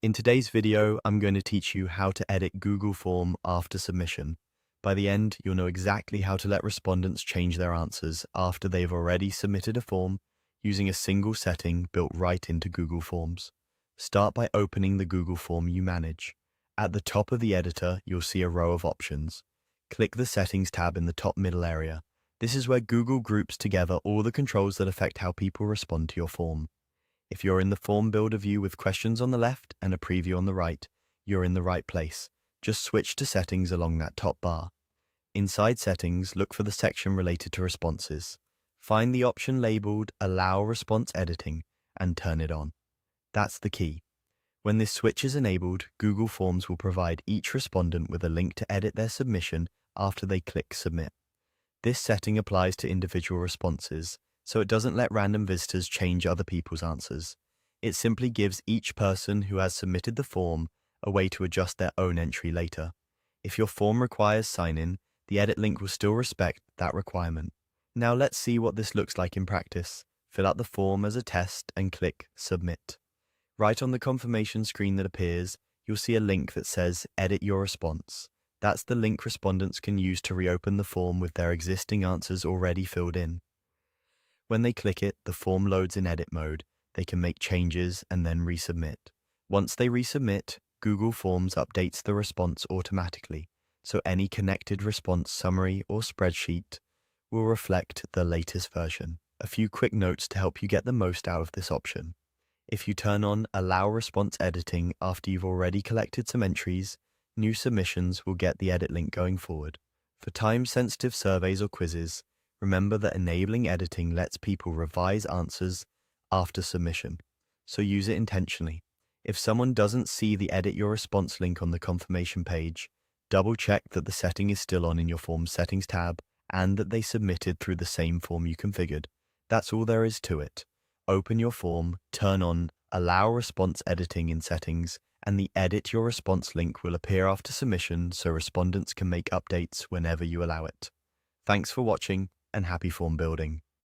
In today's video, I'm going to teach you how to edit Google Form after submission. By the end, you'll know exactly how to let respondents change their answers after they've already submitted a form using a single setting built right into Google Forms. Start by opening the Google Form you manage. At the top of the editor, you'll see a row of options. Click the Settings tab in the top middle area. This is where Google groups together all the controls that affect how people respond to your form. If you're in the Form Builder view with questions on the left and a preview on the right, you're in the right place. Just switch to Settings along that top bar. Inside Settings, look for the section related to responses. Find the option labeled Allow Response Editing and turn it on. That's the key. When this switch is enabled, Google Forms will provide each respondent with a link to edit their submission after they click Submit. This setting applies to individual responses, so it doesn't let random visitors change other people's answers. It simply gives each person who has submitted the form a way to adjust their own entry later. If your form requires sign-in, the edit link will still respect that requirement. Now let's see what this looks like in practice. Fill out the form as a test and click Submit. Right on the confirmation screen that appears, you'll see a link that says Edit Your Response. That's the link respondents can use to reopen the form with their existing answers already filled in. When they click it, the form loads in edit mode. They can make changes and then resubmit. Once they resubmit, Google Forms updates the response automatically, so any connected response summary or spreadsheet will reflect the latest version. A few quick notes to help you get the most out of this option. If you turn on Allow Response Editing after you've already collected some entries, new submissions will get the edit link going forward. For time-sensitive surveys or quizzes, remember that enabling editing lets people revise answers after submission, so use it intentionally. If someone doesn't see the Edit Your Response link on the confirmation page, double-check that the setting is still on in your Form Settings tab and that they submitted through the same form you configured. That's all there is to it. Open your form, turn on Allow Response Editing in Settings, and the Edit Your Response link will appear after submission so respondents can make updates whenever you allow it. Thanks for watching, and happy form building.